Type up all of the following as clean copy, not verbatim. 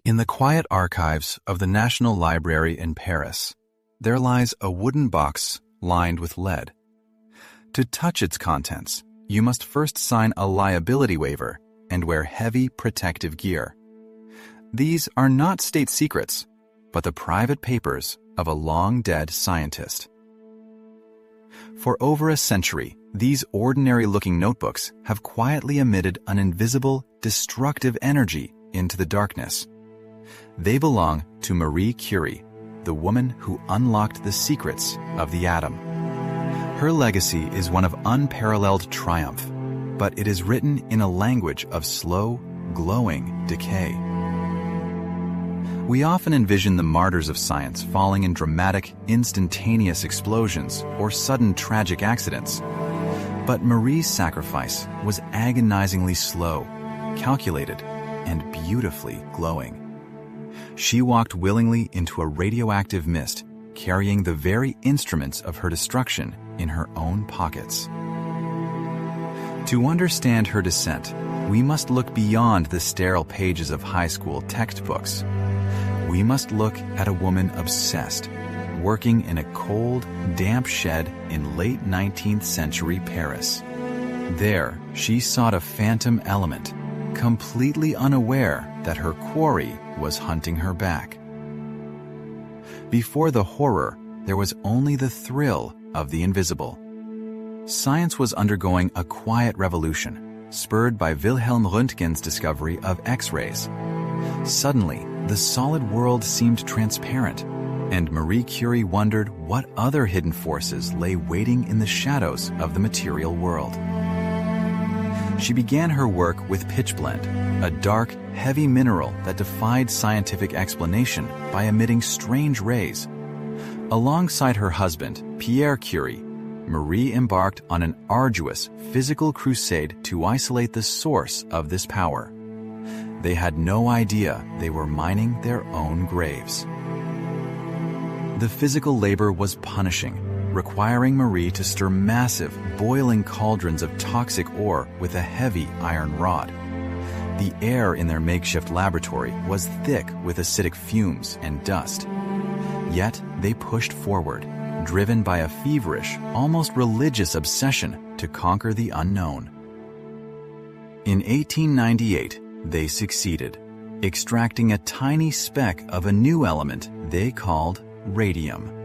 In the quiet archives of the National Library in Paris, there lies a wooden box lined with lead. To touch its contents, you must first sign a liability waiver and wear heavy protective gear. These are not state secrets, but the private papers of a long-dead scientist. For over a century, these ordinary-looking notebooks have quietly emitted an invisible, destructive energy into the darkness. They belong to Marie Curie, the woman who unlocked the secrets of the atom. Her legacy is one of unparalleled triumph, but it is written in a language of slow, glowing decay. We often envision the martyrs of science falling in dramatic, instantaneous explosions or sudden tragic accidents. But Marie's sacrifice was agonizingly slow, calculated, and beautifully glowing. She walked willingly into a radioactive mist, carrying the very instruments of her destruction in her own pockets. To understand her descent, we must look beyond the sterile pages of high school textbooks. We must look at a woman obsessed, working in a cold, damp shed in late 19th century Paris. There, she sought a phantom element, completely unaware that her quarry was hunting her back. Before the horror, there was only the thrill of the invisible. Science was undergoing a quiet revolution, spurred by Wilhelm Röntgen's discovery of X-rays. Suddenly, the solid world seemed transparent, and Marie Curie wondered what other hidden forces lay waiting in the shadows of the material world. She began her work with pitchblende, a dark, heavy mineral that defied scientific explanation by emitting strange rays. Alongside her husband, Pierre Curie, Marie embarked on an arduous physical crusade to isolate the source of this power. They had no idea they were mining their own graves. The physical labor was punishing, requiring Marie to stir massive, boiling cauldrons of toxic ore with a heavy iron rod. The air in their makeshift laboratory was thick with acidic fumes and dust. Yet they pushed forward, driven by a feverish, almost religious obsession to conquer the unknown. In 1898, they succeeded, extracting a tiny speck of a new element they called radium.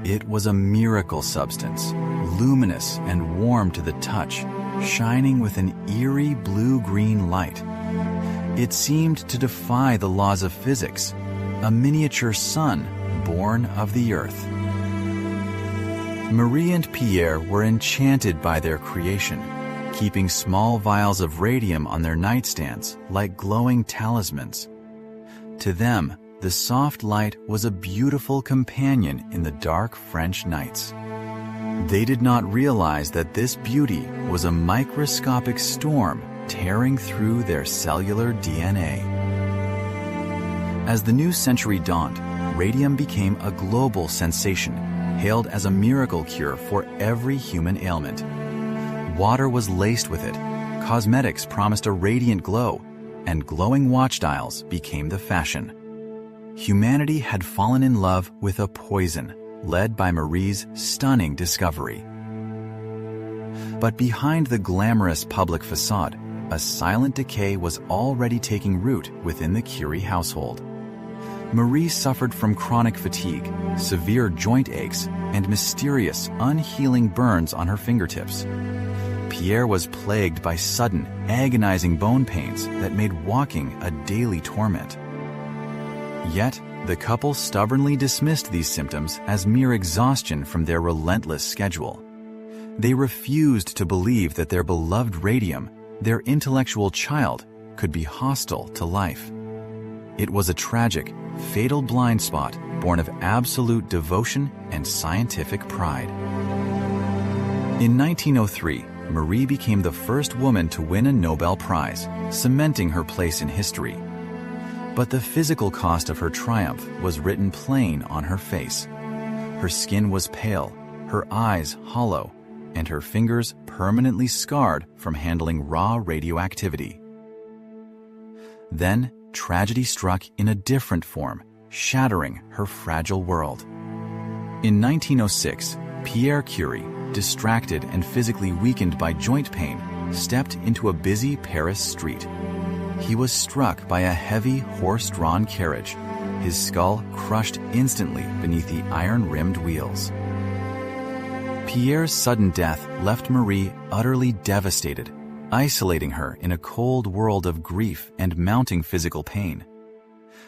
It was a miracle substance, luminous and warm to the touch, shining with an eerie blue-green light. It seemed to defy the laws of physics, a miniature sun born of the earth. Marie and Pierre were enchanted by their creation, keeping small vials of radium on their nightstands like glowing talismans. To them, the soft light was a beautiful companion in the dark French nights. They did not realize that this beauty was a microscopic storm tearing through their cellular DNA. As the new century dawned, radium became a global sensation, hailed as a miracle cure for every human ailment. Water was laced with it, cosmetics promised a radiant glow, and glowing watch dials became the fashion. Humanity had fallen in love with a poison, led by Marie's stunning discovery. But behind the glamorous public facade, a silent decay was already taking root within the Curie household. Marie suffered from chronic fatigue, severe joint aches, and mysterious, unhealing burns on her fingertips. Pierre was plagued by sudden, agonizing bone pains that made walking a daily torment. Yet, the couple stubbornly dismissed these symptoms as mere exhaustion from their relentless schedule. They refused to believe that their beloved radium, their intellectual child, could be hostile to life. It was a tragic, fatal blind spot born of absolute devotion and scientific pride. In 1903, Marie became the first woman to win a Nobel Prize, cementing her place in history. But the physical cost of her triumph was written plain on her face. Her skin was pale, her eyes hollow, and her fingers permanently scarred from handling raw radioactivity. Then, tragedy struck in a different form, shattering her fragile world. In 1906, Marie Curie, distracted and physically weakened by joint pain, stepped into a busy Paris street. He was struck by a heavy horse-drawn carriage, his skull crushed instantly beneath the iron-rimmed wheels. Pierre's sudden death left Marie utterly devastated, isolating her in a cold world of grief and mounting physical pain.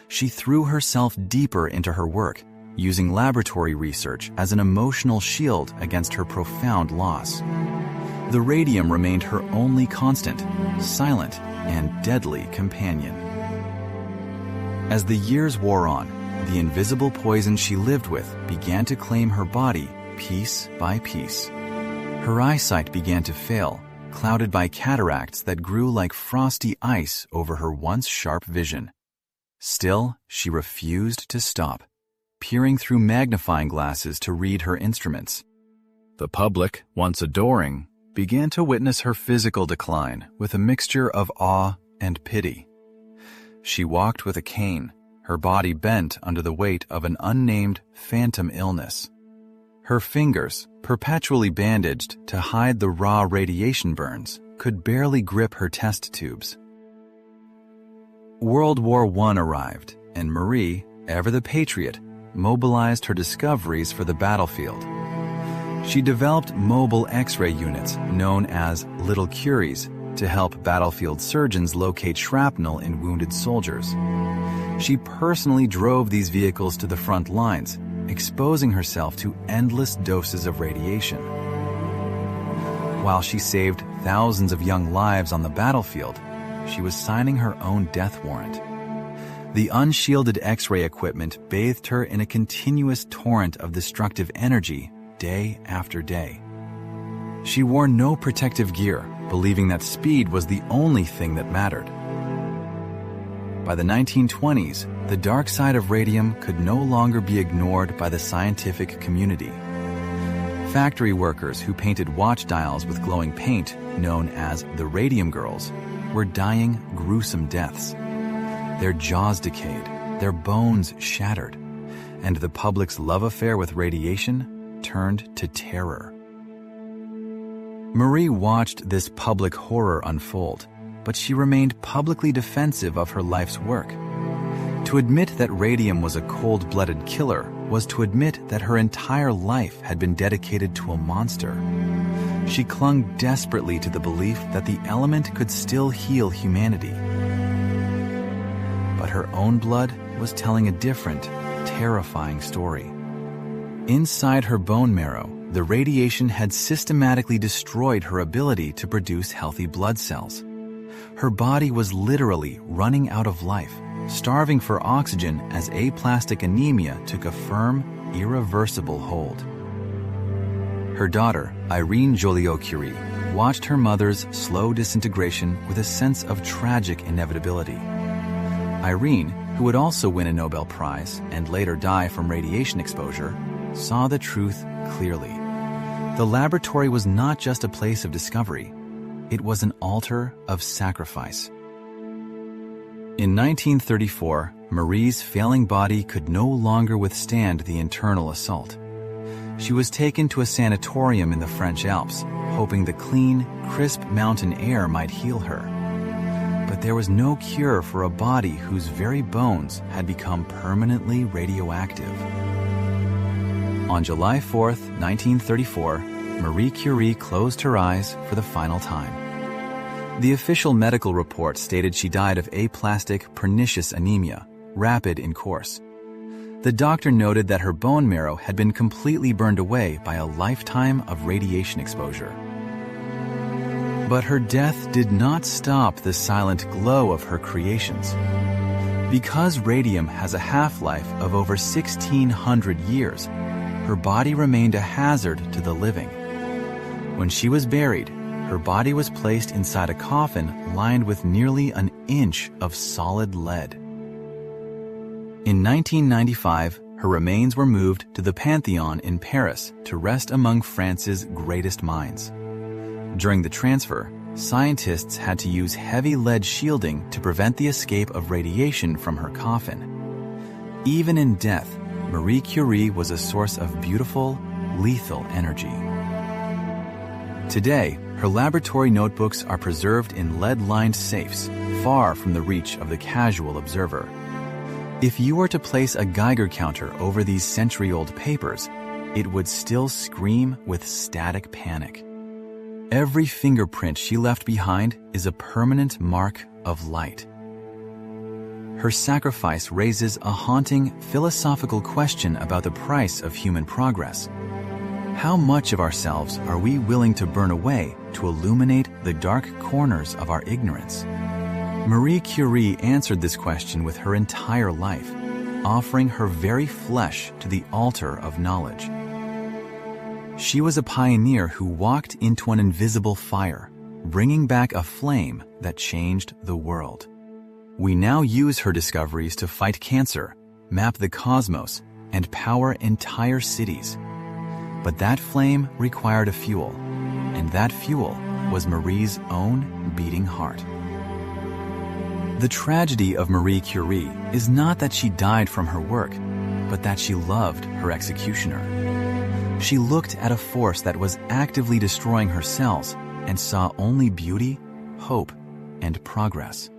She threw herself deeper into her work, using laboratory research as an emotional shield against her profound loss. The radium remained her only constant, silent, and deadly companion. As the years wore on, the invisible poison she lived with began to claim her body piece by piece. Her eyesight began to fail, clouded by cataracts that grew like frosty ice over her once sharp vision. Still, she refused to stop, peering through magnifying glasses to read her instruments. The public, once adoring, began to witness her physical decline with a mixture of awe and pity. She walked with a cane, her body bent under the weight of an unnamed phantom illness. Her fingers, perpetually bandaged to hide the raw radiation burns, could barely grip her test tubes. World War I arrived, and Marie, ever the patriot, mobilized her discoveries for the battlefield. She developed mobile X-ray units known as Little Curies to help battlefield surgeons locate shrapnel in wounded soldiers. She personally drove these vehicles to the front lines, exposing herself to endless doses of radiation. While she saved thousands of young lives on the battlefield, she was signing her own death warrant. The unshielded X-ray equipment bathed her in a continuous torrent of destructive energy day after day. She wore no protective gear, believing that speed was the only thing that mattered. By the 1920s, the dark side of radium could no longer be ignored by the scientific community. Factory workers who painted watch dials with glowing paint, known as the Radium Girls, were dying gruesome deaths. Their jaws decayed, their bones shattered, and the public's love affair with radiation turned to terror. Marie watched this public horror unfold, but she remained publicly defensive of her life's work. To admit that radium was a cold-blooded killer was to admit that her entire life had been dedicated to a monster. She clung desperately to the belief that the element could still heal humanity. But her own blood was telling a different, terrifying story. Inside her bone marrow, the radiation had systematically destroyed her ability to produce healthy blood cells. Her body was literally running out of life, starving for oxygen as aplastic anemia took a firm, irreversible hold. Her daughter, Irene Joliot-Curie, watched her mother's slow disintegration with a sense of tragic inevitability. Irene, who would also win a Nobel Prize and later die from radiation exposure, saw the truth clearly. The laboratory was not just a place of discovery, it was an altar of sacrifice. In 1934, Marie's failing body could no longer withstand the internal assault. She was taken to a sanatorium in the French Alps, hoping the clean, crisp mountain air might heal her. But there was no cure for a body whose very bones had become permanently radioactive. On July 4, 1934, Marie Curie closed her eyes for the final time. The official medical report stated she died of aplastic pernicious anemia, rapid in course. The doctor noted that her bone marrow had been completely burned away by a lifetime of radiation exposure. But her death did not stop the silent glow of her creations. Because radium has a half-life of over 1,600 years, her body remained a hazard to the living. When she was buried, her body was placed inside a coffin lined with nearly an inch of solid lead. In 1995, her remains were moved to the Pantheon in Paris to rest among France's greatest minds. During the transfer, scientists had to use heavy lead shielding to prevent the escape of radiation from her coffin. Even in death, Marie Curie was a source of beautiful, lethal energy. Today, her laboratory notebooks are preserved in lead-lined safes, far from the reach of the casual observer. If you were to place a Geiger counter over these century-old papers, it would still scream with static panic. Every fingerprint she left behind is a permanent mark of light. Her sacrifice raises a haunting philosophical question about the price of human progress. How much of ourselves are we willing to burn away to illuminate the dark corners of our ignorance? Marie Curie answered this question with her entire life, offering her very flesh to the altar of knowledge. She was a pioneer who walked into an invisible fire, bringing back a flame that changed the world. We now use her discoveries to fight cancer, map the cosmos, and power entire cities. But that flame required a fuel, and that fuel was Marie's own beating heart. The tragedy of Marie Curie is not that she died from her work, but that she loved her executioner. She looked at a force that was actively destroying her cells and saw only beauty, hope, and progress.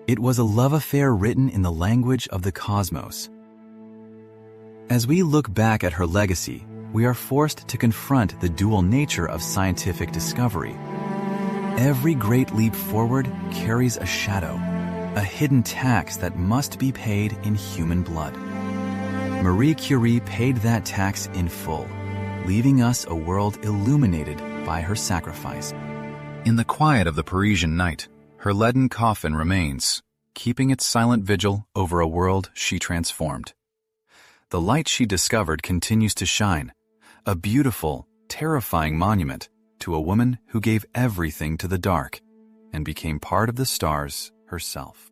It was a love affair written in the language of the cosmos. As we look back at her legacy, we are forced to confront the dual nature of scientific discovery. Every great leap forward carries a shadow, a hidden tax that must be paid in human blood. Marie Curie paid that tax in full, leaving us a world illuminated by her sacrifice. In the quiet of the Parisian night, her leaden coffin remains, keeping its silent vigil over a world she transformed. The light she discovered continues to shine, a beautiful, terrifying monument to a woman who gave everything to the dark and became part of the stars herself.